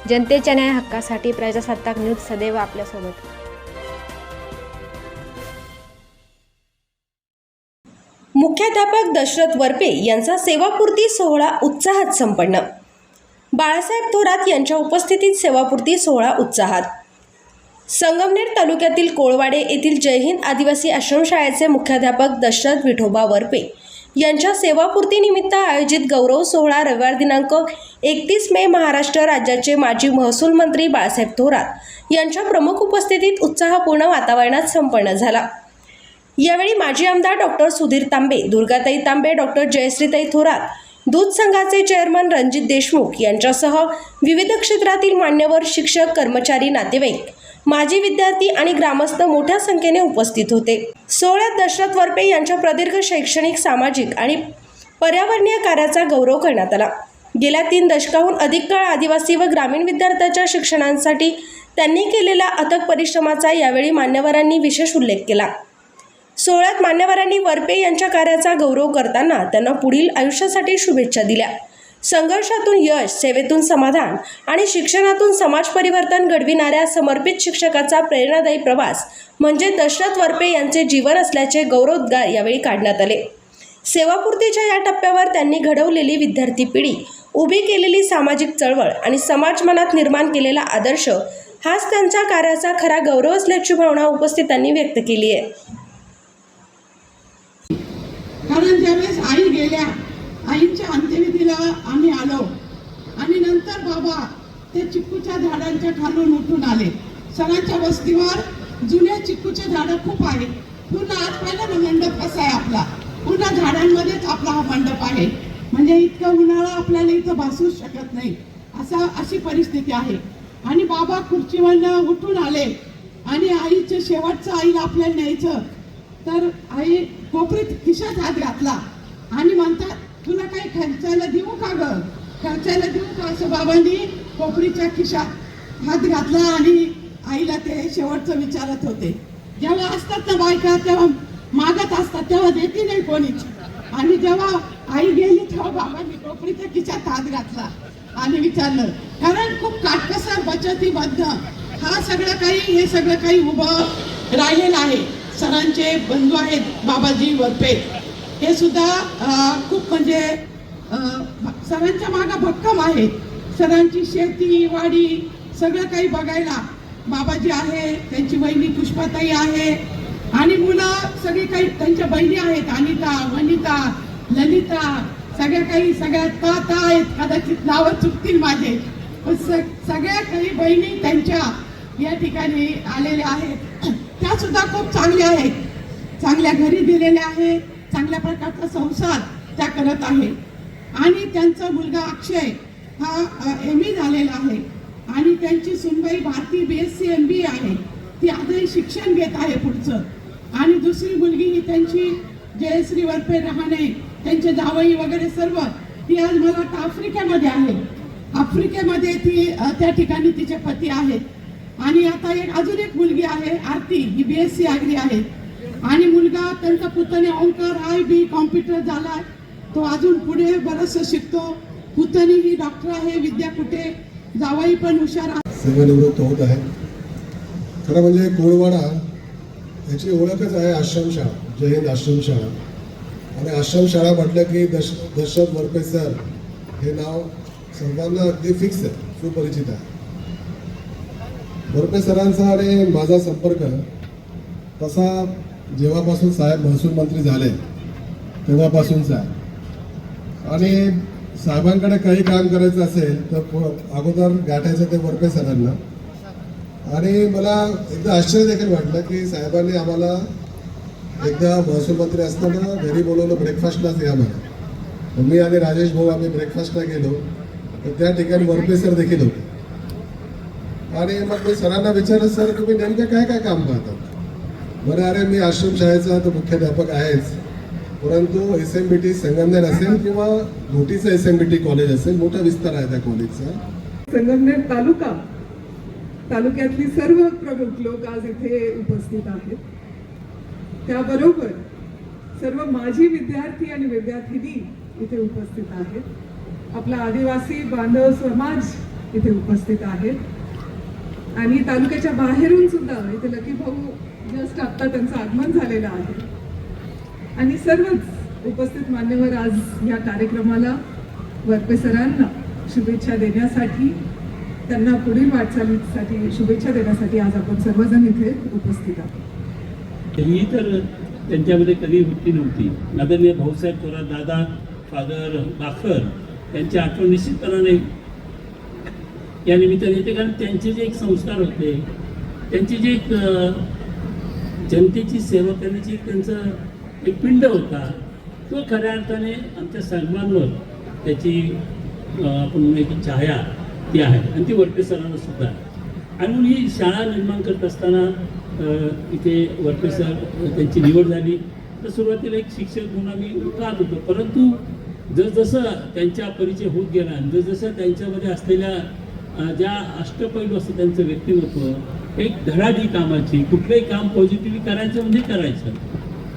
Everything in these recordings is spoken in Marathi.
जनतेच्या न्याय हक्कासाठी प्रजासत्ताक न्यूज सदैव आपल्यासोबत। मुख्याध्यापक दशरथ वरपे यांचा सेवापूर्ती सोहळा उत्साहात संपन्न। बाळासाहेब थोरात यांच्या उपस्थितीत सेवापूर्ती सोहळा उत्साहात। संगमनेर तालुक्यातील कोळवाडे येथील जय हिंद आदिवासी आश्रमशाळेचे मुख्याध्यापक दशरथ विठोबा वरपे यांच्या सेवापूर्तीनिमित्त आयोजित गौरव सोहळा रविवार दिनांक 31 मे महाराष्ट्र राज्याचे माजी महसूल मंत्री बाळासाहेब थोरात यांच्या प्रमुख उपस्थितीत उत्साहपूर्ण वातावरणात संपन्न झाला। यावेळी माजी आमदार डॉक्टर सुधीर तांबे, दुर्गाताई तांबे, डॉक्टर जयश्रीताई थोरात, दूध संघाचे चेअरमन रणजित देशमुख यांच्यासह विविध क्षेत्रातील मान्यवर, शिक्षक, कर्मचारी, नातेवाईक, माजी विद्यार्थी आणि ग्रामस्थ मोठ्या संख्येने उपस्थित होते। सोहळ्यात दशरथ वरपे यांच्या प्रदीर्घ शैक्षणिक, सामाजिक आणि पर्यावरणीय कार्याचा गौरव करण्यात आला। गेल्या 3 दशकाहून अधिक काळ आदिवासी व ग्रामीण विद्यार्थ्यांच्या शिक्षणासाठी त्यांनी केलेल्या अथक परिश्रमाचा यावेळी मान्यवरांनी विशेष उल्लेख केला। सोहळ्यात मान्यवरांनी वरपे यांच्या कार्याचा गौरव करताना त्यांना पुढील आयुष्यासाठी शुभेच्छा दिल्या। संघर्षातून यश, सेवेतून समाधान आणि शिक्षणातून समाज परिवर्तन घडविणाऱ्या समर्पित शिक्षकाचा प्रेरणादायी प्रवास म्हणजे दशरथ वरपे यांचे जीवन असल्याचे गौरवोद्गार यावेळी काढण्यात आले। सेवापूर्तीच्या या टप्प्यावर त्यांनी घडवलेली विद्यार्थी पिढी, उभी केलेली सामाजिक चळवळ आणि समाज मनात निर्माण केलेला आदर्श हाच त्यांच्या कार्याचा खरा गौरव असल्याची भावना उपस्थितांनी व्यक्त केली आहे। कारण ज्यावेळेस आई गेल्या, आईच्या अंत्यविधीला आम्ही आलो आणि नंतर बाबा ते चिक्कूच्या झाडांच्या खालून उठून आले। सरांच्या वस्तीवर जुन्या चिक्कूचे झाडं खूप आहेत। पुन्हा आज पाहिलं ना मंडप कसा आहे आपला, पुन्हा झाडांमध्येच आपला हा मंडप आहे। म्हणजे इतका उन्हाळा आपल्याला इथं भासूच शकत नाही, अशी परिस्थिती आहे। आणि बाबा खुर्चीवरनं उठून आले आणि आईचे शेवटचं आईला आपल्याला न्यायचं, तर आई कोपरीत खिशात हात घातला आणि म्हणतात, तुला काही खर्चायला देऊ का ग, खर्चायला देऊ का, असं बाबांनी कोपरीच्या खिशात हात घातला आणि आईला ते शेवटचं विचारत होते। जेव्हा असतात ना बायका, तेव्हा मागत असतात, तेव्हा देते नाही कोणीच। आणि जेव्हा आई गेली तेव्हा बाबांनी कोपरीच्या खिशात हात घातला आणि विचारलं, कारण खूप काटकसर बचतीबद्ध हा सगळं काही, हे सगळं काही उभं राहिलेलं आहे। सरांचे बंधू आहेत बाबाजी वरपे, हे सुद्धा खूप म्हणजे सरांच्या मागं भक्कम आहेत। सरांची शेती, वाडी सगळं काही बघायला बाबाजी आहे, त्यांची बहिणी पुष्पाताई आहे आणि मुलं सगळी काही त्यांच्या बहिणी आहेत, अनिता, वनिता, ललिता, सगळ्या ता आहेत, कदाचित नावं चुकतील माझे, पण सगळ्या काही बहिणी त्यांच्या या ठिकाणी आलेल्या आहेत। त्या सुद्धा खूप चांगल्या आहेत, चांगल्या घरी दिलेल्या आहेत, चांगल्या प्रकारचा संसार त्या करत आहे। आणि त्यांचा मुलगा अक्षय हा ME झालेला आहे आणि त्यांची सुनबाई भारती BSc MBA आहे, ती आजही शिक्षण घेत आहे पुढचं। आणि दुसरी मुलगी ही त्यांची जयश्री वरपे रहाणे, त्यांचे जावई वगैरे सर्व, ती आज मला वाटतं आफ्रिकेमध्ये आहे, आफ्रिकेमध्ये ती त्या ठिकाणी तिचे पती आहेत। आणि आता अजून एक मुलगी आहे आरती, ही BSc ॲग्री आहे आणि मुलगा त्यांचा पुतणी ओंकार IB कॉम्प्युटर झाला, तो अजून पुढे बरंचसं शिकतो। पुतणी ही डॉक्टर आहे विद्यापीठे, जावई पण हुशार आहे। सेवानिवृत्त होत आहे। खरं म्हणजे कोळवाडा याची ओळखच आहे आश्रमशाळा, जय हिंद आश्रमशाळा। आणि आश्रमशाळा म्हटलं की दशरथ वरपे सर हे नाव सर्वांना अगदी फिक्स आहे, सुपरिचित आहे। वरपे सरांचा आणि माझा संपर्क तसा जेव्हापासून साहेब महसूल मंत्री झाले तेव्हापासूनचा आहे। आणि साहेबांकडे काही काम करायचं असेल तर अगोदर गाठायचं ते वरपे सरांना। आणि मला एकदा आश्चर्य देखील वाटलं की साहेबांनी आम्हाला एकदा महसूल मंत्री असताना घरी बोलवलं ब्रेकफास्टलाच या मला। मी आणि राजेश भाऊ आम्ही ब्रेकफास्टला गेलो तर त्या ठिकाणी वरपे सर देखील होते। आणि मग मी सरांना विचारलं, सर तुम्ही नेमकं काय काय काम पाहतात? बरं, अरे मी आश्रमशाळेचा तर मुख्याध्यापक आहेच, परंतु SMBT संगमनेर असेल किंवा घोटीचं SMBT कॉलेज असेल, मोठा विस्तार आहे त्या कॉलेजचा। संगमनेर तालुक्यातली सर्व प्रमुख लोक आज इथे उपस्थित आहेत, त्याबरोबर सर्व माजी विद्यार्थी आणि विद्यार्थिनी इथे उपस्थित आहेत। आपला आदिवासी बांधव समाज इथे उपस्थित आहेत आणि तालुक्याच्या बाहेरून सुद्धा इथे लकी भाऊ जस्ट आत्ता त्यांचं आगमन झालेलं आहे आणि सर्वच उपस्थित मान्यवर आज या कार्यक्रमाला वरपे सरांना शुभेच्छा देण्यासाठी, त्यांना पुढील वाटचालीसाठी शुभेच्छा देण्यासाठी आज आपण सर्वजण इथे उपस्थित आहोत. ही तर त्यांच्यामध्ये कधी वृत्ती नव्हती. आदरणीय भाऊसाहेब थोरात दादा, फादर बाखर यांची आठवण निश्चितपणाने या निमित्ताने येते, कारण त्यांचे जे एक संस्कार होते, त्यांची जे एक जनतेची सेवा करण्याची त्यांचं एक पिंड होता, तो खऱ्या अर्थाने आमच्या सर्वांवर त्याची आपण म्हणूया की छाया ती आहे आणि ती वरपे सरांना सुद्धा. आणि म्हणून ही शाळा निर्माण करत असताना इथे वरपे सर त्यांची निवड झाली तर सुरुवातीला एक शिक्षक म्हणून आम्ही पाहत होतो, परंतु जसजसं त्यांच्या परिचय होत गेला आणि जसजसं त्यांच्यामध्ये असलेल्या ज्या अष्टपैलू असतं त्यांचं व्यक्तिमत्व, एक धडाडी कामाची, कुठलंही काम पॉझिटिव्हली करायचं म्हणजे करायचं,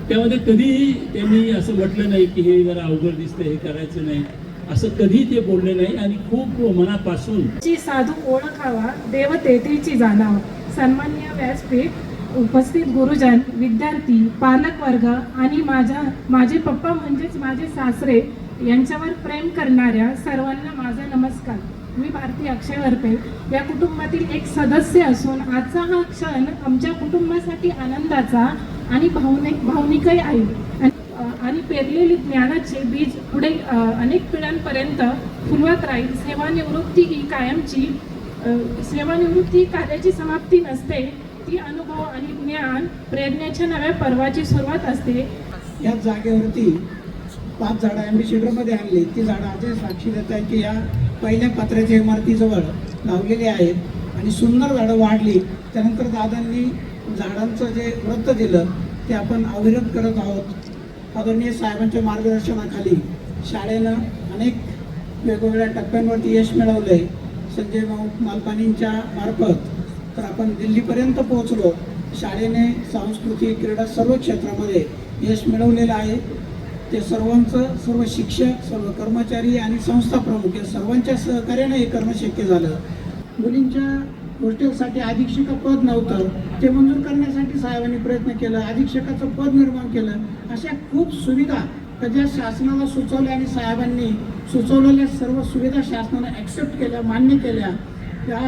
त्यामध्ये कधीही त्यांनी असं म्हटलं नाही की हे जरा अवघड दिसतं, हे करायचं नाही, असं कधी ते बोलले नाही आणि खूप मनापासून ची साधू ओळखावा, देव तेथीची जाणावा. सन्माननीय व्यासपीठ, उपस्थित गुरुजन, विद्यार्थी, पालक वर्ग आणि माझे पप्पा म्हणजेच माझे सासरे यांच्यावर प्रेम करणाऱ्या सर्वांना माझा नमस्कार. मी भारती अक्षय वरपे या कुटुंबातील एक सदस्य असून आजचा हा क्षण आमच्या कुटुंबासाठी आनंदाचा आणि भावनिकही आहे आणि पेरलेली ज्ञानाचे बीज पुढे अनेक पिढ्यांपर्यंत फुलवत राहील. सेवानिवृत्ती ही कायमची, सेवानिवृत्ती कार्याची समाप्ती नसते, ती अनुभव आणि ज्ञान प्रेरणेच्या नव्या पर्वाची सुरुवात असते. या जागेवरती 5 झाडं ॲम्बेसिडरमध्ये आणली. ती झाडं आजही साक्षी देत आहे की या पहिल्या पत्र्याच्या इमारतीजवळ लावलेली आहेत आणि सुंदर झाडं वाढली. त्यानंतर दादांनी झाडांचं जे व्रत दिलं ते आपण अविरत करत आहोत. आदरणीय साहेबांच्या मार्गदर्शनाखाली शाळेनं अनेक वेगवेगळ्या टप्प्यांवरती यश मिळवलं आहे. संजय मालपानींच्या मार्फत तर आपण दिल्लीपर्यंत पोहोचलो. शाळेने सांस्कृतिक, क्रीडा सर्व क्षेत्रामध्ये यश मिळवलेलं आहे. ते सर्वांचं, सर्व शिक्षक, सर्व कर्मचारी आणि संस्था प्रमुख या सर्वांच्या सहकार्याने हे करणं शक्य झालं. मुलींच्या हॉस्टेलसाठी अधीक्षक पद नव्हतं, ते मंजूर करण्यासाठी साहेबांनी प्रयत्न केला, अधीक्षकाचं पद निर्माण केलं. अशा खूप सुविधा ज्या शासनाला सुचवल्या आणि साहेबांनी सुचवलेल्या सर्व सुविधा शासनाने ॲक्सेप्ट केल्या, मान्य केल्या. त्या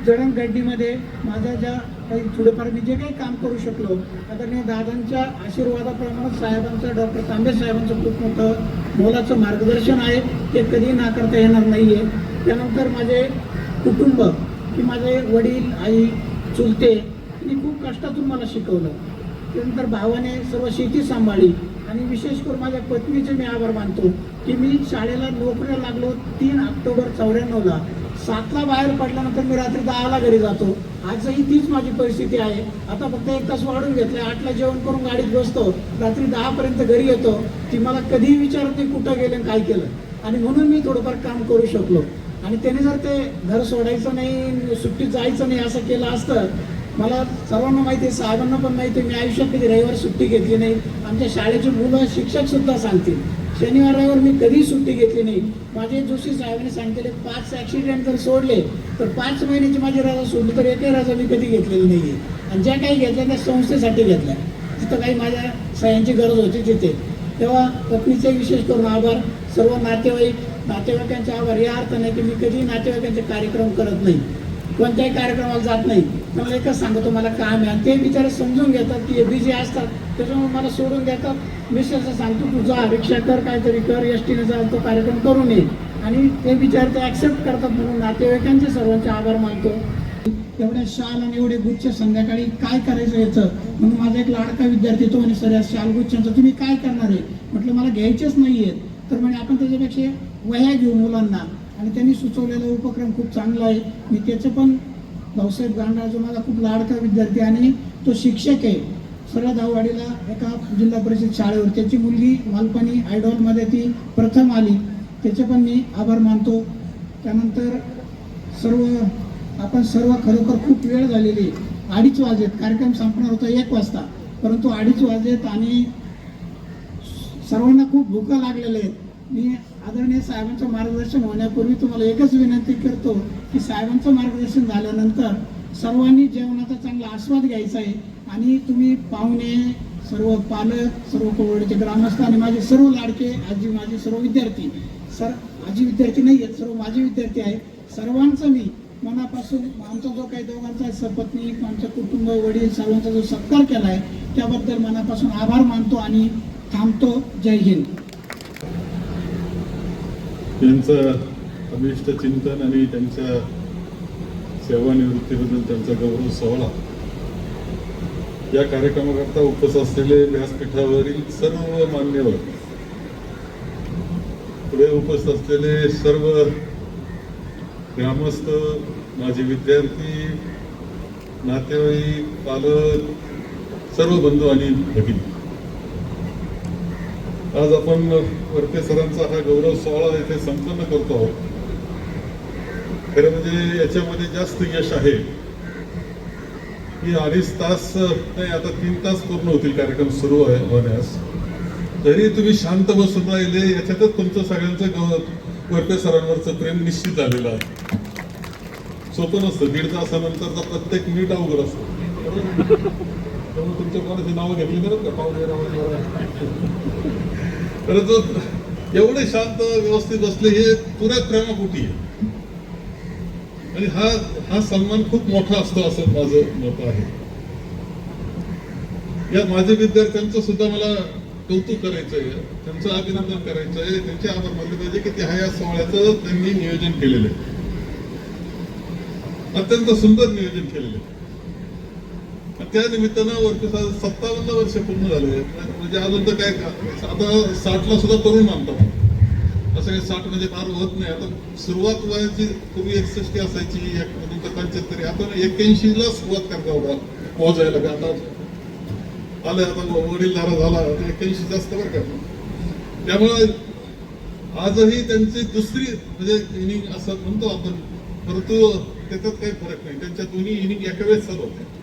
जडणघडणीमध्ये माझ्या ज्या काही थोडेफार मी जे काही काम करू शकलो, आदरणीय दादांच्या आशीर्वादाप्रमाणे साहेबांचं, डॉक्टर तांबे साहेबांचं खूप मोठं मोलाचं मार्गदर्शन आहे, ते कधी नाकारता येणार नाही आहे. त्यानंतर माझे कुटुंब की माझे वडील, आई, चुलते यांनी खूप कष्टातून मला शिकवलं. त्यानंतर भावाने सर्व शेती सांभाळली आणि विशेष करून माझ्या पत्नीचे मी आभार मानतो की मी शाळेला नोकरीला लागलो 3 ऑक्टोबर 94ला. 7ला बाहेर पडल्यानंतर मी रात्री 10ला घरी जातो. आजही तीच माझी परिस्थिती आहे. आता फक्त 1 तास वाढून घेतलं. 8ला जेवण करून गाडीत बसतो, रात्री 10पर्यंत घरी येतो. ती मला कधीही विचारत नाही कुठं गेलं काय केलं आणि म्हणून मी थोडंफार काम करू शकलो. आणि त्याने जर ते घर सोडायचं नाही, सुट्टीत जायचं नाही असं केलं असतं, मला सर्वांना माहिती आहे, साहेबांना पण माहिती आहे, मी आयुष्यात कधी रविवार सुट्टी घेतली नाही. आमच्या शाळेचे मुलं, शिक्षकसुद्धा सांगतील शनिवार रविवार मी कधीही सुट्टी घेतली नाही. माझे जोशी साहेबांनी सांगितले 5 ॲक्सिडेंट जर सोडले तर 5 महिन्याची माझी रजा सोडली तर एकही रजा मी कधी घेतलेली नाही आहे. आणि ज्या काही घेतल्या त्या संस्थेसाठी घेतल्या, जिथं काही माझ्या सह्यांची गरज होती तिथे. तेव्हा पत्नीचे विशेष करून आभार. सर्व नातेवाईकांचे आभार. या अर्थ नाही की मी कधी नातेवाईकांचे कार्यक्रम करत नाही, कोणत्याही कार्यक्रमाला जात नाही. मला एकच सांगतो मला काम आहे आणि ते बिचारे समजून घेतात की हे बिझी असतात, त्याच्यामुळे मला सोडून देतात. मी असं सांगतो तू जा, रिक्षा कर, काहीतरी कर, एसटीने जा, तो कार्यक्रम करून ये. आणि ते बिचारे ते ॲक्सेप्ट करतात. म्हणून नातेवाईकांचे सर्वांचे आभार मानतो. एवढ्या शाल आणि एवढे गुच्छ संध्याकाळी काय करायचं याचं. म्हणून माझा एक लाडका विद्यार्थी तो आणि सर या शाल गुच्छांचं तुम्ही काय करणार आहे म्हटलं, मला घ्यायचेच नाही आहेत. तर म्हणजे आपण त्याच्यापेक्षा वह्या घेऊ मुलांना. आणि त्यांनी सुचवलेला उपक्रम खूप चांगला आहे. मी त्याचं पण भाऊसाहेब गांडा जो माझा खूप लाडका विद्यार्थी आणि तो शिक्षक आहे, सरळ धाववाडीला एका जिल्हा परिषद शाळेवर त्याची मुलगी मालपानी आयडॉलमध्ये ती प्रथम आली, त्याचे पण मी आभार मानतो. त्यानंतर आपण सर्व खरोखर खूप वेळ झालेली, 2:30 वाजलेत, कार्यक्रम संपणार होता 1 वाजता, परंतु 2:30 वाजलेत आणि सर्वांना खूप भूका लागलेल्या आहेत. मी आदरणीय साहेबांचं मार्गदर्शन होण्यापूर्वी तुम्हाला एकच विनंती करतो की साहेबांचं मार्गदर्शन झाल्यानंतर सर्वांनी जेवणाचा चांगला आस्वाद घ्यायचा आहे आणि तुम्ही पाहुणे, सर्व पालक, सर्व कोवळचे ग्रामस्थ आणि माझे सर्व लाडके आजी, माझे सर्व विद्यार्थी, आजी विद्यार्थी नाही आहेत, सर्व माझे विद्यार्थी आहेत, सर्वांचं मी मनापासून आमचा जो काही दोघांचा सपत्नीक, आमचं कुटुंब, वडील सर्वांचा जो सत्कार केला आहे त्याबद्दल मनापासून आभार मानतो आणि थांबतो. जय हिंद. त्यांचं अभिष्ट चिंतन आणि त्यांच्या सेवानिवृत्तीबद्दल त्यांचा गौरव सोहळा या कार्यक्रमाकरता उपस्थित असलेले व्यासपीठावरील सर्व मान्यवर, पुढे उपस्थित असलेले सर्व ग्रामस्थ, माझे विद्यार्थी, नातेवाईक, पालक, सर्व बंधू आणि भगिनी, आज आपण वरपे सरांचा हा गौरव सोहळा इथे संपन्न करतो आहोत. खरं म्हणजे याच्यामध्ये जास्त यश आहे की 2.5 तास नाही, आता 3 तास पूर्ण होतील कार्यक्रम सुरू होण्यास, तरी तुम्ही शांत बसून राहिले याच्यातच तुमचं सगळ्यांचं वरपे सरांवरचं प्रेम निश्चित झालेलं आहे. सोपं नसतं, 1.5 तासानंतरचा प्रत्येक मिनिट अवघड असतो. त्यामुळे तुमच्या कोणाची नावं घेतली नाही का पाहुणे एवढे शांत व्यवस्थित बसले हे पुऱ्या प्रेमापोटी आहे. आणि हा सन्मान खूप मोठा असतो असं माझं मत आहे. या माझ्या विद्यार्थ्यांचं सुद्धा मला कौतुक करायचंय, त्यांचं अभिनंदन करायचंय, त्यांचे आभार मानले पाहिजे की त्या सोहळ्याचं त्यांनी नियोजन केलेलं आहे, अत्यंत सुंदर नियोजन केलेलं आहे. त्या निमित्तानं वरती 57 वर्ष पूर्ण झाले, म्हणजे अजून तर काय आता 60ला सुद्धा तरुण मानतात, असं काही 60 म्हणजे फार होत नाही. आता सुरुवात व्हायची पूर्वी 61 असायची, नंतर 75, आता 81ला सुरुवात करता होता पोहोचायला. का आता आलं, आता वडीलधारा झाला, 81 जास्त बरं का. त्यामुळे आजही त्यांची दुसरी म्हणजे इनिंग असं म्हणतो आपण, परंतु त्याच्यात काही फरक नाही. त्यांच्या दोन्ही इनिंग एका वेळेस चालू होते.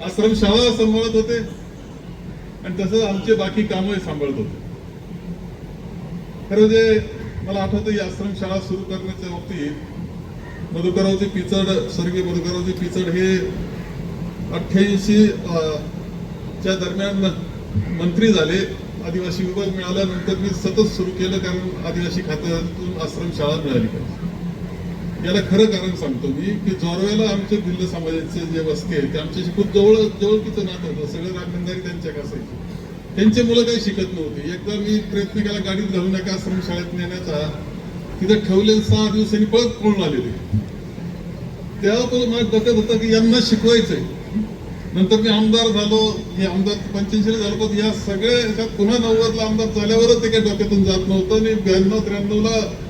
आश्रमशाळा सांभाळत होते आणि तसंच आमचे बाकी कामही सांभाळत होते. खरं जे मला आठवतं, ही आश्रमशाळा सुरू करण्याच्या बाबतीत मधुकररावजी पिचड, स्वर्गीय मधुकररावजी पिचड हे 88 च्या दरम्यान मंत्री झाले. आदिवासी विभाग मिळाल्यानंतर मी सतत सुरू केलं, कारण आदिवासी खात्यातून आश्रमशाळा मिळाली पाहिजे. याला खरं कारण सांगतो मी की जोरवेला आमचे भिल्ल समाजाचे जे वस्ती आहे ते आमच्याशी खूप जवळकीचं नातं होतं. सगळं राखणदारी त्यांच्याकडे असायची. त्यांचे मुलं काही शिकत नव्हते. एकदा मी प्रयत्न केला गाडीत घालून एका आश्रमशाळेत नेण्याचा, तिथे ठेवलेले 6 दिवसांनी पळून आलेले. तेव्हा माझ्या डोक्यात होतं की यांना शिकवायचंय. नंतर मी आमदार झालो, हे आमदार 85 झालो, पण या सगळ्या ह्याच्यात पुन्हा 90ला आमदार झाल्यावरच ते काही डोक्यातून जात नव्हतं. आणि 92-93ला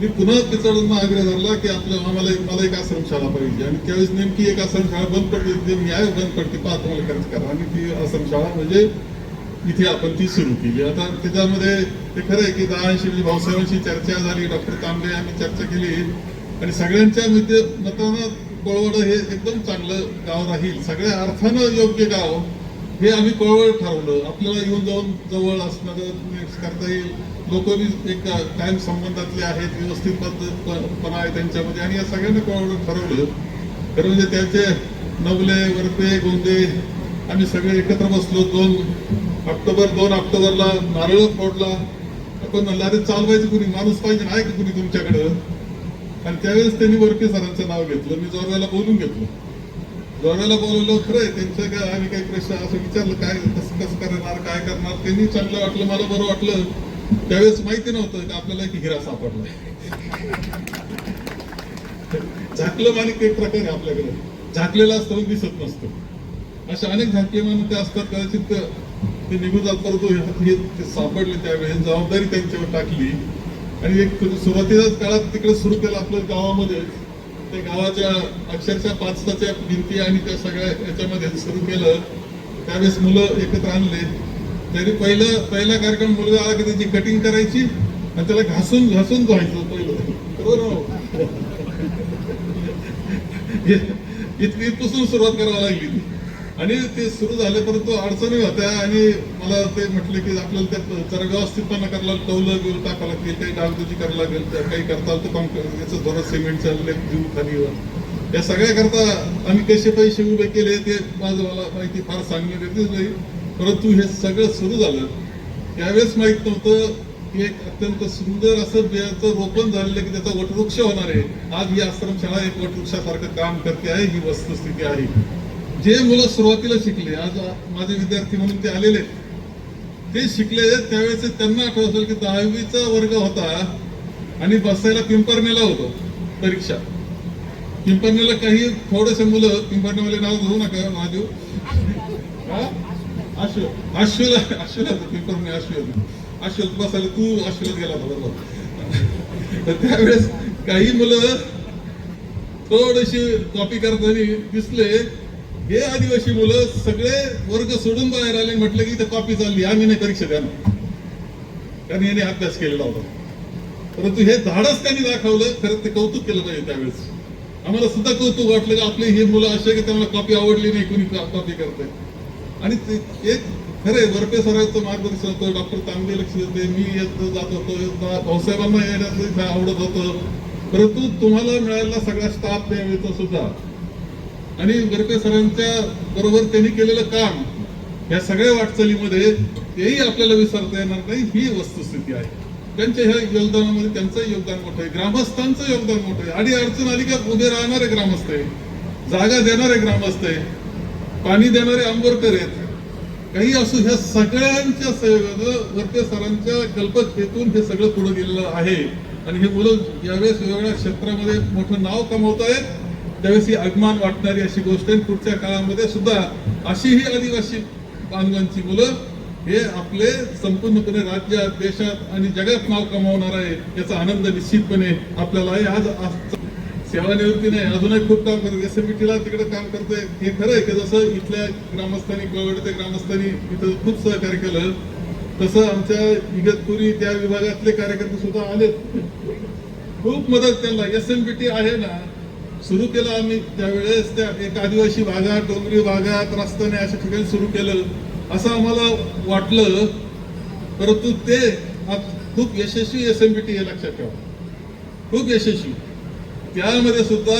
मी पुन्हा पिचडांना आग्रह धरला की मला एक आश्रमशाळा पाहिजे. आणि त्यावेळेस नेमकी एक आश्रमशाळा बंद पडली, न्याय बंद पडते, पाहत मला खर्च करा. आणि ती आश्रमशाळा म्हणजे इथे आपण ती सुरू केली. आता त्याच्यामध्ये ते खरं आहे की 10-80 भाऊसाहेबांशी चर्चा झाली, डॉक्टर तांबे यांनी चर्चा केली आणि सगळ्यांच्या मतानं कोळवड हे एकदम चांगलं गाव राहील, सगळ्या अर्थानं योग्य गाव हे आम्ही कोळवड ठरवलं. आपल्याला येऊन जाऊन जवळ असणारं करता येईल, लोक एक कायम संबंधातले आहेत, व्यवस्थित पद्धतपणा आहे त्यांच्यामध्ये, आणि या सगळ्यांना कोळवड ठरवलं. खरं म्हणजे त्याचे नवले, वरपे, गोंदे आम्ही सगळे एकत्र बसलो. 2 ऑक्टोबरला नारळ फोडला. आपण लारे चालवायचं कुणी माणूस पाहिजे, आहे की कुणी तुमच्याकडं. आणि त्यावेळेस त्यांनी वरपे सरांचं नाव घेतलं. मी जोरव्याला बोलून घेतलं. जोरव्याला बोलवलं. खरं आहे त्यांचं काय, आम्ही काही प्रश्न असं विचारलं काय कसं करणार, काय करणार. त्यांनी चांगलं वाटलं, मला बरं वाटलं. त्यावेळेस माहिती नव्हतं की आपल्याला एक हिरा सापडला. झाकलं माणिक एक प्रकार आहे आपल्याकडे, झाकलेला असतो पण दिसत नसतो. अशा अनेक झाकले माणूस ते असतात, कदाचित ते निघून जात, परंतु हे सापडले. त्यावेळेस जबाबदारी त्यांच्यावर टाकली आणि एक सुरुवातीच्याच काळात तिकडे सुरू केलं आपल्या गावामध्ये. त्या गावाच्या अक्षरशः 5च्या भिंती आणि त्या सगळ्या याच्यामध्ये सुरू केलं. त्यावेळेस मुलं एकत्र आणले. तरी पहिला कार्यक्रम मुलगा आला की त्याची कटिंग करायची आणि त्याला घासून धुवायचं पहिलं, बरोबर. इथपासून सुरुवात करावी लागली. आणि ते सुरू झाले, परंतु अडचणी होत्या आणि मला ते म्हटले की आपल्याला त्यात जरा व्यवस्थितपणा करायला टवलं बिल टाकावं लागतील, काही डागडुजी करायला लागेल, काही करता आलं तर कॉन्क्रीटचं थोडं सिमेंटचं देऊ खाली. या सगळ्या करता आम्ही कसे पैसे उभे केले ते माझं मला माहिती फार सांगण्यात नाही, परंतु हे सगळं सुरू झालं त्यावेळेस माहित नव्हतं की एक अत्यंत सुंदर असं बियाचं रोपण झालेलं की त्याचा वटवृक्ष होणार आहे. आज ही आश्रमशाळा एक वटवृक्षासारखं काम करते आहे, ही वस्तुस्थिती आहे. जे मुलं सुरुवातीला शिकले, आज माझे विद्यार्थी म्हणून ते आलेले, ते शिकले त्यावेळेस त्यांना आठवत असेल की 10वीचा वर्ग होता आणि बसायला पिंपरणेला होतो परीक्षा. पिंपरणेला काही थोडेसे मुलं, पिंपरणेवाले नाव घेऊ नका महादेव, अश्वला पिंपरणे अश्वल बसायला तू अश्वलात गेला होता बरोबर. तर त्यावेळेस काही मुलं थोडीशी कॉपी करताना दिसले. हे आदिवासी मुलं सगळे वर्ग सोडून बाहेर आले, म्हटलं की इथे कॉपी चालली, आम्ही नाही परीक्षा द्याना, कारण याने अभ्यास केलेला होता. परंतु हे धाडस त्यांनी दाखवलं, खरं ते कौतुक केलं पाहिजे. त्यावेळेस आम्हाला सुद्धा कौतुक वाटलं की आपले हे मुलं असे की त्यांना कॉपी आवडली नाही, कुणी कॉपी करते. आणि एक खरंय वरपे सरांचं मार्गदर्शन होतं, डॉक्टर तांबे लक्ष देते, मी येत जात होतो, भाऊसाहेबांना येण्याचं आवडत होतं. परंतु तुम्हाला मिळालेला सगळा स्टाफ त्यावेळेचा सुद्धा आणि वरपे सरांच्या बरोबर त्यांनी केलेलं काम या सगळ्या वाटचालीमध्ये तेही आपल्याला विसरता येणार नाही, ही वस्तुस्थिती आहे. त्यांच्या ह्या योगदानामध्ये त्यांचंही योगदान मोठं आहे, ग्रामस्थांचं योगदान मोठं आहे. आडी अडचण आली का उभे राहणारे ग्रामस्थ आहे, जागा देणारे ग्रामस्थ आहे, पाणी देणारे आंबोरकर आहेत, काही असो. ह्या सगळ्यांच्या सहयोगानं वरपे सरांच्या कल्पकतेतून हे सगळं पुढे गेलेलं आहे. आणि हे मुलं यावेळेस वेगवेगळ्या क्षेत्रामध्ये मोठं नाव कमवत आहेत, त्यावेळेस ही अभिमान वाटणारी अशी गोष्ट आहे. पुढच्या काळामध्ये सुद्धा अशी ही आदिवासी बांधवांची मुलं हे आपले संपूर्णपणे राज्यात, देशात आणि जगात नाव कमावणार आहे, याचा आनंद निश्चितपणे आपल्याला आहे. आज सेवानिवृत्ती नाही, अजूनही खूप काम करते, SMBTला तिकडे काम करते. हे खरं आहे की जसं इथल्या ग्रामस्थांनी कळवडते ग्रामस्थांनी इथं खूप सहकार्य केलं, तसं आमच्या इगतपुरी त्या विभागातले कार्यकर्ते सुद्धा आलेत, खूप मदत त्यांना. SMBT आहे ना, सुरू केलं आम्ही त्यावेळेस त्या एक आदिवासी भागात, डोंगरी भागात, रस्त्याने अशा ठिकाणी सुरू केलं असं आम्हाला वाटलं, परंतु ते खूप यशस्वी SMBT हे लक्षात ठेवा, खूप यशस्वी. त्यामध्ये सुद्धा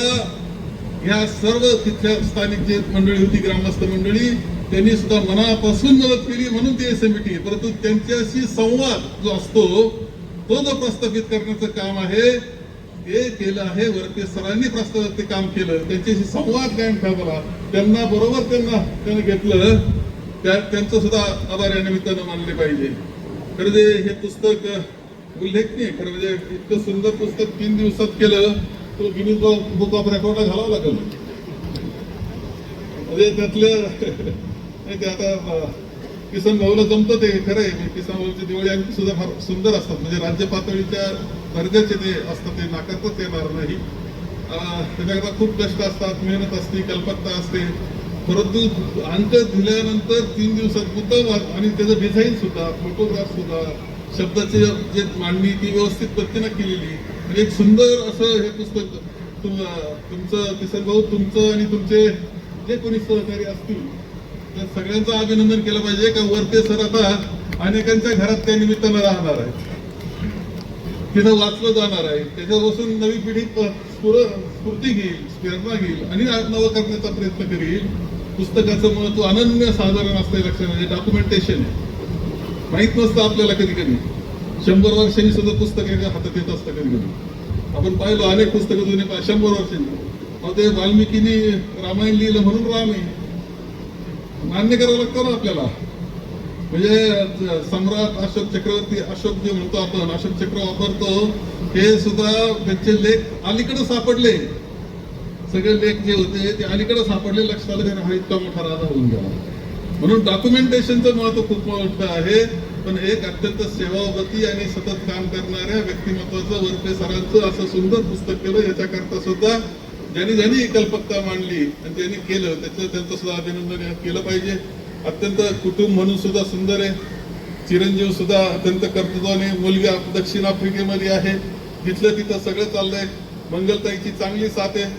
ह्या सर्व तिथल्या स्थानिक जे मंडळी होती, ग्रामस्थ मंडळी, त्यांनी सुद्धा मनापासून मदत केली, म्हणून ते SMBT. परंतु त्यांच्याशी संवाद जो असतो, तो जो प्रस्थापित करण्याचं काम आहे ते केलं आहे वरपे सरांनी. प्रस्थापित ते काम केलं, त्यांच्याशी संवाद कायम ठेवला, त्यांना बरोबर त्यांना घेतलं, त्यांचं सुद्धा आभार या निमित्तानं मानले पाहिजे. खरं जे हे पुस्तक उल्लेखनीय, खरं म्हणजे इतकं सुंदर पुस्तक 3 दिवसात केलं, तो गिनीज बुक ऑफ रेकॉर्डला घालावं लागेल. म्हणजे त्यातलं ते आता किसन भाऊला जमतं ते खरं आहे. किसन भाऊची दिवाळी आणखी सुद्धा फार सुंदर असतात, म्हणजे राज्य पातळीच्या दर्जाचे ते असतात, ते नाकारताच येणार नाही. त्याच्याकरता खूप कष्ट असतात, मेहनत असते, कल्पकता असते. परंतु अंक दिल्यानंतर 3 दिवसात मुद्दा आणि त्याचं डिझाईन सुद्धा, फोटोग्राफ सुद्धा, शब्दाची जे मांडणी ती व्यवस्थित पद्धतीनं केलेली, म्हणजे एक सुंदर असं हे पुस्तक. तुमचं किसन भाऊ, तुमचं आणि तुमचे जे कोणी सहकारी असतील त्या सगळ्यांचं अभिनंदन केलं पाहिजे. का वरते सर आता अनेकांच्या घरात त्या निमित्तानं राहणार आहे, तिथं वाचलं जाणार आहे, त्याच्यापासून नवी पिढी स्फूर्ती घेईल, प्रेरणा घेईल आणि नवं करण्याचा प्रयत्न करील. पुस्तकाचं महत्व अनन्य साधारण असतं, लक्षात म्हणजे डॉक्युमेंटेशन माहित नसतं आपल्याला. कधी कधी 100 वर्षांनी सुद्धा पुस्तक एका हातात येत असतं. कधी कधी आपण पाहिलं अनेक पुस्तकं जुने 100 वर्षांनी. ते वाल्मिकीनी रामायण लिहिलं म्हणून राम आहे, मान्य करावं लागतं ना आपल्याला. म्हणजे सम्राट अशोक चक्रवर्ती, अशोक जे म्हणतो आपण, अशोक चक्र वापरतो, हे सुद्धा त्यांचे लेख अलीकडे सापडले. सगळे लेख जे होते ते अलीकडे सापडले, लक्षात आलं हा इतका मोठा राजा होऊन गेला. म्हणून डॉक्युमेंटेशनचं महत्व खूप मोठं आहे. पण एक अत्यंत सेवाव्रती आणि सतत काम करणाऱ्या व्यक्तिमत्वाचं वरपे सरांचं असं सुंदर पुस्तक केलं. याच्याकरता सुद्धा ज्यांनी कल्पकता मांडली आणि त्यांनी केलं, त्यांचं सुद्धा अभिनंदन केलं पाहिजे. अत्यंत कुटुंब म्हणून सुद्धा सुंदर आहे. चिरंजीव सुद्धा अत्यंत कर्तृत्वाने, मुलगा दक्षिण आफ्रिकेमध्ये आहे, तिथलं तिथं सगळं चाललंय. मंगलताईची चांगली साथ आहे.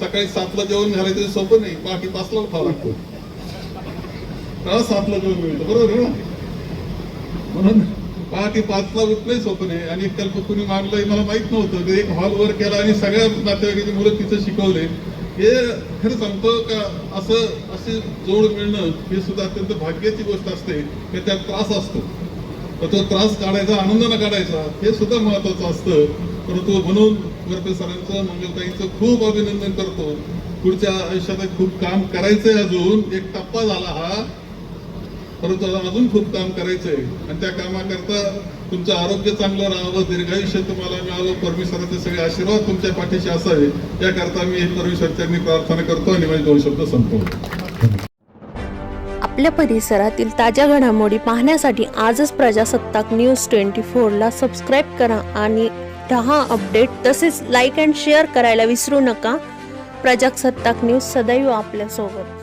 सकाळी 7ला जेवण घालायचं सोपं नाही, पहाटे 5ला उठावं लागतं. त्याला 7ला जेवण मिळतं, बरोबर आहे ना? म्हणून पहाटे 5ला उठलंय स्वप्ने आणि एक कल्प कुणी मानलंय मला माहित नव्हतं. एक हॉल वर केला आणि सगळ्या नातेवाईकांची मुलं तिथं शिकवले. हे खरं सांगतो का असे जोड मिळणं हे सुद्धा अत्यंत भाग्याची गोष्ट असते. की त्यात त्रास असतो, तर तो त्रास काढायचा, आनंदाने काढायचा, हे सुद्धा महत्वाचं असतं. परंतु म्हणून वरपे सरांचं, मंगलताईंचं खूप अभिनंदन करतो. पुढच्या आयुष्यात खूप काम करायचंय. अजून एक टप्पा झाला हा, परंतु अजून खूप काम करायचंय आणि त्या कामाकरता तुमचं आरोग्य चांगलं राहावं, दीर्घायुष्य तुम्हाला मिळावं, परमेश्वराचे सगळे आशीर्वाद तुमच्या पाठीशी असावे, याकरता मी परमेश्वरांनी प्रार्थना करतो आणि माझे 2 शब्द संपवतो. आपल्या परिसरातील ताज्या घडामोडी पाहण्यासाठी आजच प्रजासत्ताक न्यूज 24ला सबस्क्राईब करा आणि रहा अपडेट. तसेच लाईक अँड शेअर करायला विसरू नका. प्रजासत्ताक न्यूज सदैव आपल्यासोबत.